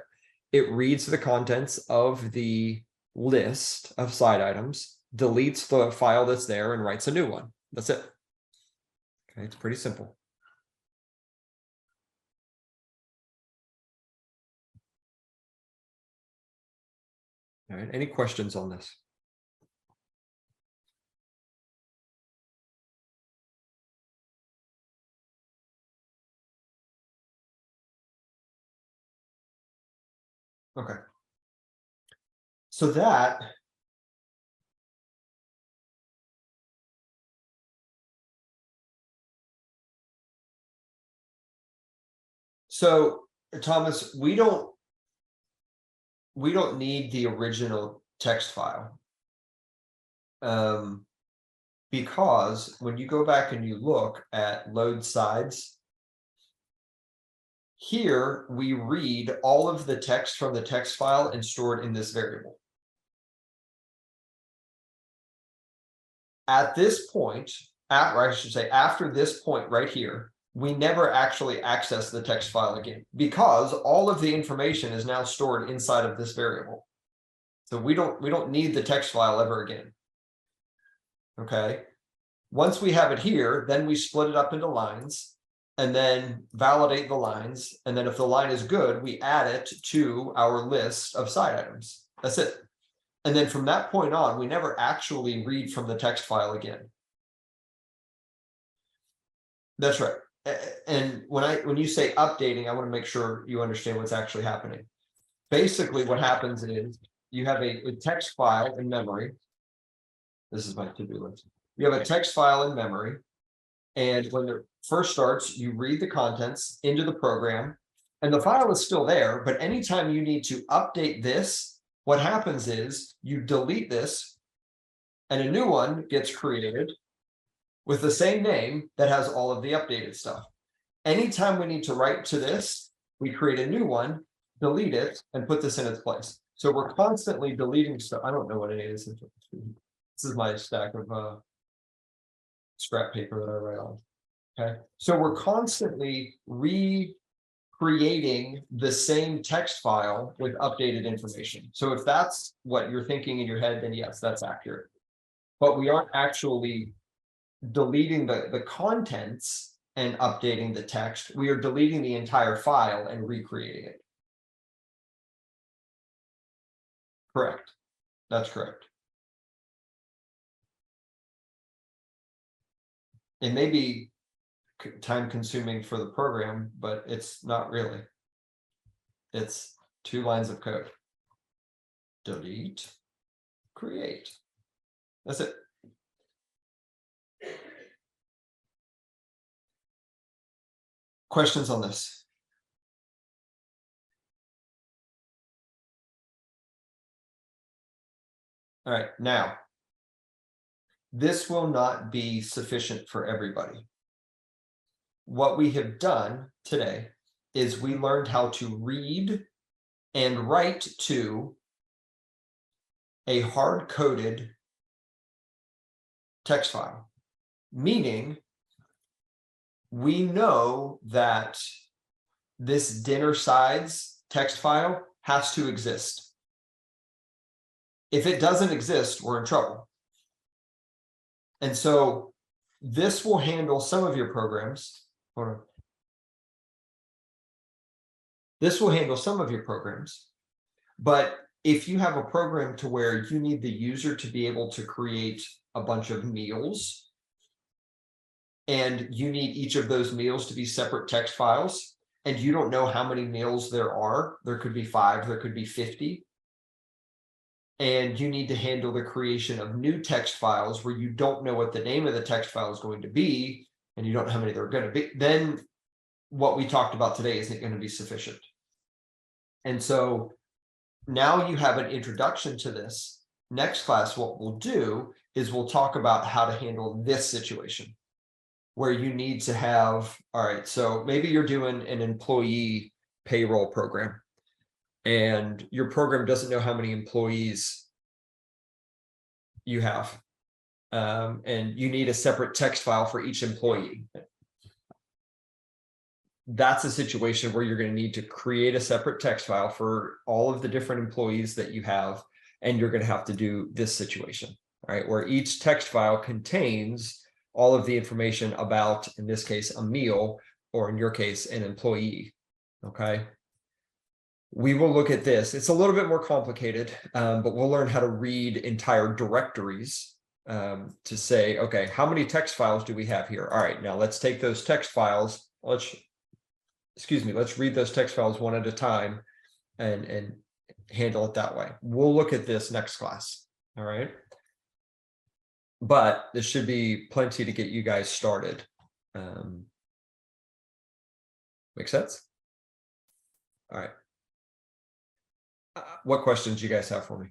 It reads the contents of the list of side items, deletes the file that's there, and writes a new one. That's it. Okay, it's pretty simple. All right, any questions on this? Okay. So that Thomas, we don't need the original text file. Because when you go back and you look at load sides, here we read all of the text from the text file and store it in this variable. At this point, I should say after this point right here, we never actually access the text file again because all of the information is now stored inside of this variable. So we don't need the text file ever again. Okay. Once we have it here, then we split it up into lines and then validate the lines. And then if the line is good, we add it to our list of side items. That's it. And then from that point on, we never actually read from the text file again. That's right. And when you say updating, I want to make sure you understand what's actually happening. Basically, what happens is you have a text file in memory. This is my to-do list. You have a text file in memory. And when it first starts, you read the contents into the program and the file is still there. But anytime you need to update this, What happens is you delete this and a new one gets created with the same name that has all of the updated stuff. Anytime we need to write to this, we create a new one, delete it, and put this in its place. So we're constantly deleting stuff. I don't know what it is. This is my stack of scrap paper that I write on. Okay, so we're constantly recreating the same text file with updated information. So if that's what you're thinking in your head, then yes, that's accurate. But we aren't actually deleting the contents and updating the text. We are deleting the entire file and recreating it. Correct. That's correct. It may be time consuming for the program, but it's not really. It's 2 lines of code. Delete, create. That's it. Questions on this? All right, now, this will not be sufficient for everybody. What we have done today is we learned how to read and write to a hard-coded text file, meaning we know that this dinner sides text file has to exist. If it doesn't exist, we're in trouble. And so this will handle some of your programs. Hold on. This will handle some of your programs, but if you have a program to where you need the user to be able to create a bunch of meals, and you need each of those meals to be separate text files, and you don't know how many meals there could be 5, there could be 50, and you need to handle the creation of new text files where you don't know what the name of the text file is going to be, and you don't know how many there are going to be, then what we talked about today isn't going to be sufficient. And so now you have an introduction to this. Next class, what we'll do is we'll talk about how to handle this situation where you need to have, all right, so maybe you're doing an employee payroll program and your program doesn't know how many employees you have. And you need a separate text file for each employee. That's a situation where you're going to need to create a separate text file for all of the different employees that you have, and you're going to have to do this situation, all right, where each text file contains all of the information about, in this case, a meal, or in your case, an employee. Okay. We will look at this. It's a little bit more complicated, but we'll learn how to read entire directories to say, okay, how many text files do we have here? All right, now let's take those text files. Let's read those text files one at a time and handle it that way. We'll look at this next class. All right. But this should be plenty to get you guys started. Make sense? All right. What questions you guys have for me?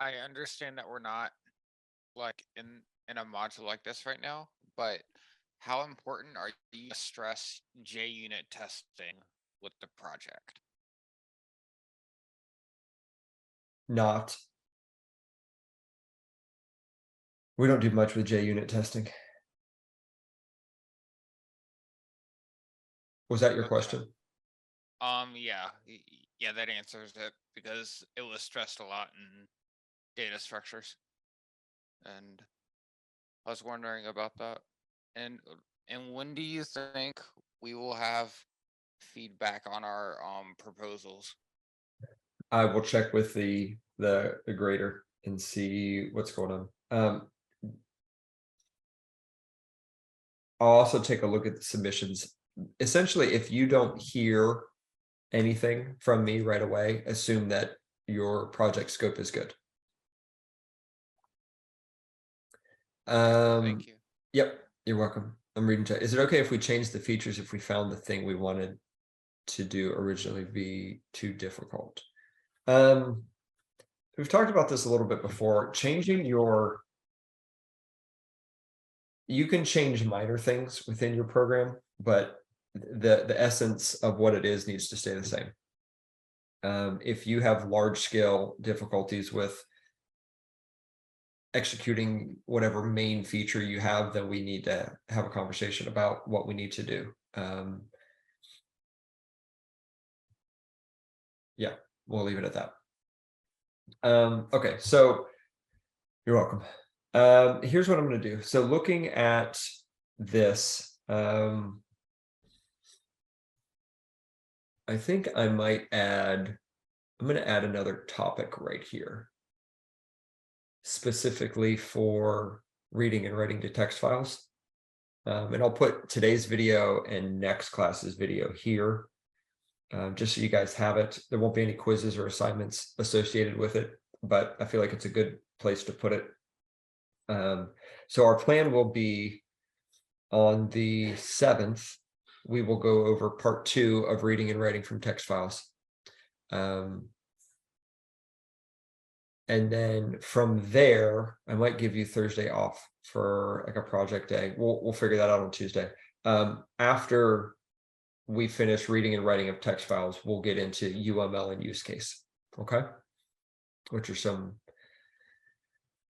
I understand that we're not like in a module like this right now, but how important are you to stress JUnit testing with the project? Not. We don't do much with JUnit testing. Was that your Okay. question? Yeah, that answers it because it was stressed a lot in data structures. And I was wondering about that. And when do you think we will have feedback on our proposals? I will check with the grader and see what's going on. I'll also take a look at the submissions. Essentially, if you don't hear anything from me right away, assume that your project scope is good. Thank you. Yep, you're welcome. I'm reading chat. Is it okay if we change the features if we found the thing we wanted to do originally be too difficult? We've talked about this a little bit before. Changing you can change minor things within your program, but the essence of what it is needs to stay the same. If you have large scale difficulties with executing whatever main feature you have, then we need to have a conversation about what we need to do. Yeah, we'll leave it at that. Okay, so you're welcome. Here's what I'm going to do. So looking at this, I think I might add, I'm going to add another topic right here, specifically for reading and writing to text files. And I'll put today's video and next class's video here, just so you guys have it. There won't be any quizzes or assignments associated with it, but I feel like it's a good place to put it. So our plan will be on the 7th, we will go over part 2 of reading and writing from text files. And then from there, I might give you Thursday off for like a project day. We'll figure that out on Tuesday. After we finish reading and writing of text files, we'll get into UML and use case, okay? Which are some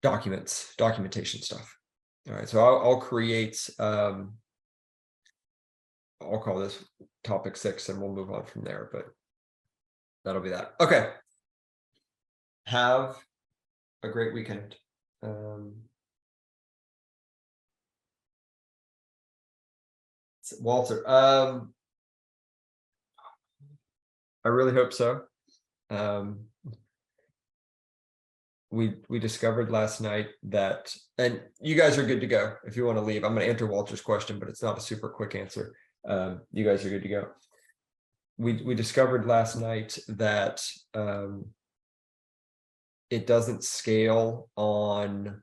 documentation stuff. All right, so I'll create, I'll call this topic 6 and we'll move on from there, but that'll be that. Okay. Have a great weekend. Walter, I really hope so. We discovered last night that, and you guys are good to go. If you want to leave, I'm going to answer Walter's question, but it's not a super quick answer. You guys are good to go. We discovered last night that it doesn't scale on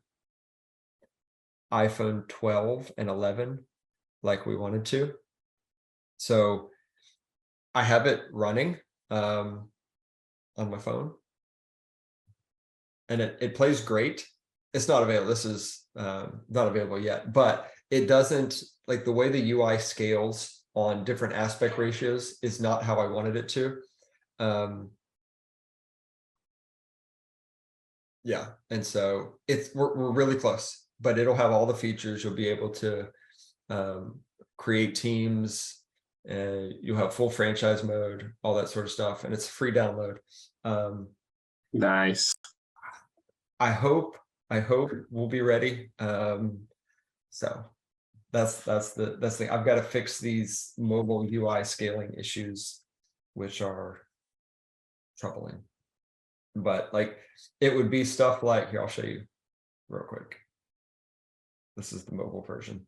iPhone 12 and 11 like we wanted to. So I have it running on my phone. And it plays great. It's not available. This is not available yet, but it doesn't, like the way the UI scales on different aspect ratios is not how I wanted it to. Yeah, and so we're really close, but it'll have all the features. You'll be able to create teams, and you'll have full franchise mode, all that sort of stuff, and it's a free download. Nice. I hope we'll be ready. So that's the thing. I've got to fix these mobile UI scaling issues, which are troubling. But like it would be stuff like, here, I'll show you real quick. This is the mobile version.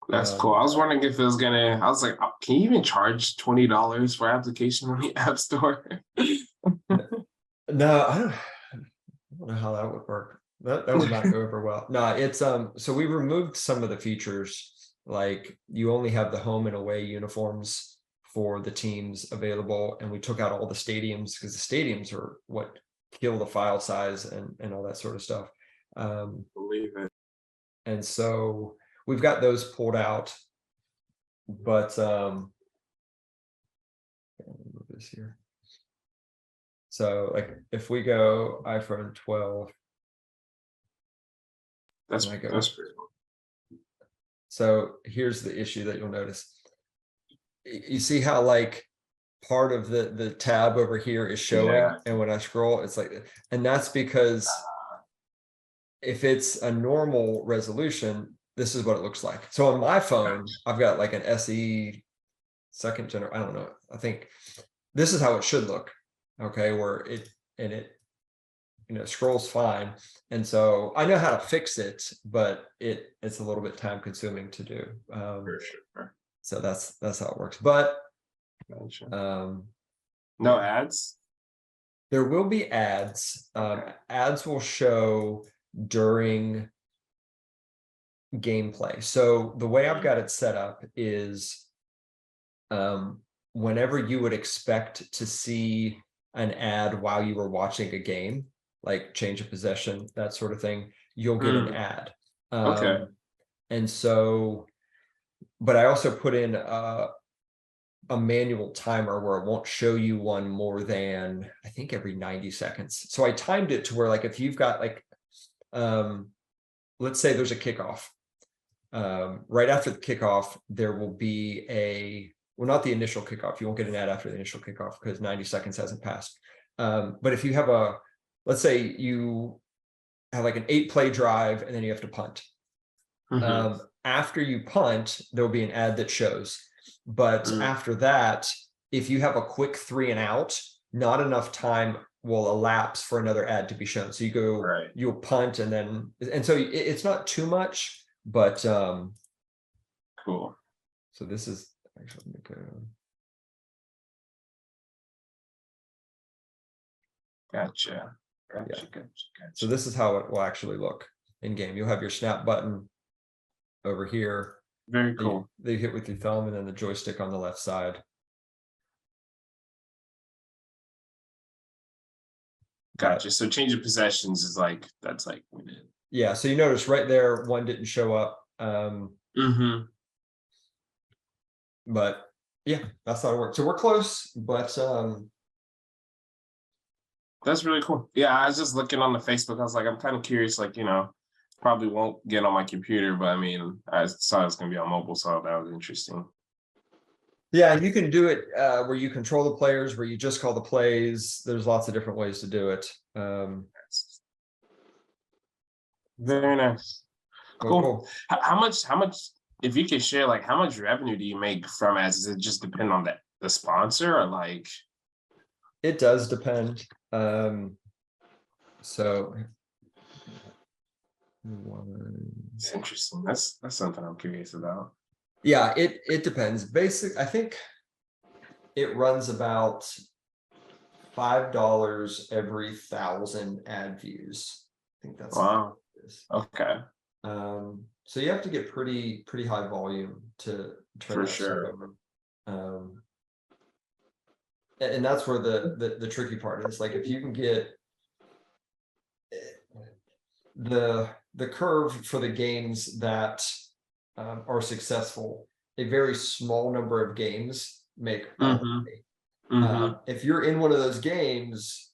That's cool. I was wondering if it was gonna, I was like, oh, can you even charge $20 for application on the App Store? No, I don't know how that would work. That would not go over well. No, it's so we removed some of the features, like you only have the home and away uniforms for the teams available, and we took out all the stadiums because the stadiums are what kill the file size and all that sort of stuff. Believe it. And so we've got those pulled out, but move this here. So like if we go iPhone 12, That's pretty cool. So here's the issue that you'll notice. You see how like part of the tab over here is showing, Yeah. and when I scroll, it's like, and that's because if it's a normal resolution, this is what it looks like. So on my phone, I've got like an SE second generation, I don't know. I think this is how it should look. Okay, where it scrolls fine. And so I know how to fix it, but it's a little bit time consuming to do. For sure. So that's how it works. But Gotcha. No ads? There will be ads. Ads will show during gameplay. So the way I've got it set up is whenever you would expect to see an ad while you were watching a game, like change of possession, that sort of thing, you'll get an ad. Okay. And so, but I also put in a manual timer where it won't show you one more than, I think, every 90 seconds. So I timed it to where, like, if you've got like, let's say there's a kickoff. Right after the kickoff, there will be well, not the initial kickoff. You won't get an ad after the initial kickoff because 90 seconds hasn't passed. But if you have let's say you have like an 8-play drive and then you have to punt. After you punt, there'll be an ad that shows. But after that, if you have a quick 3 and out, not enough time will elapse for another ad to be shown. So you go, you'll punt and so it's not too much, but Cool. So this is actually, let me go. Gotcha. So this is how it will actually look in game. You'll have your snap button over here. Very cool. They hit with your thumb and then the joystick on the left side. Gotcha. So change of possessions is like, that's like when it. Yeah, so you notice right there, one didn't show up. But yeah, that's how it works. So we're close, but that's really cool. Yeah, I was just looking on the Facebook. I was like, I'm kind of curious, like, probably won't get on my computer, but I mean, I saw it's gonna be on mobile, so that was interesting. Yeah, you can do it where you control the players, where you just call the plays. There's lots of different ways to do it. Very nice. Cool. How much, if you can share, like, how much revenue do you make from ads? Does it just depend on the sponsor, or like? It does depend. So It's interesting. That's something I'm curious about. yeah, it depends. I think it runs about $5 every 1,000 ad views. I think that's wow. Okay. So you have to get pretty high volume to turn For that sure. stuff over. And that's where the tricky part is. Like, if you can get the curve for the games that are successful, a very small number of games make all the money. If you're in one of those games,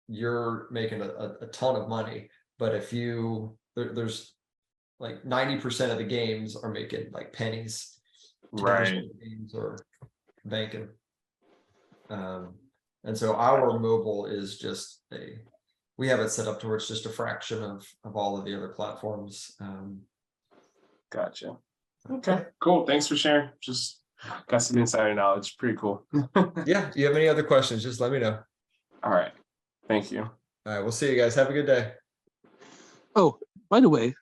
you're making a ton of money. But if there's like 90% of the games are making like pennies. Right. Games or banking. And so our mobile is just we have it set up to where it's just a fraction of all of the other platforms. Gotcha. Okay, cool. Thanks for sharing. Just got some insider knowledge. Pretty cool. Yeah. Do you have any other questions? Just let me know. All right. Thank you. All right. We'll see you guys. Have a good day. Oh, by the way,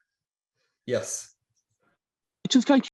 Yes. it's just like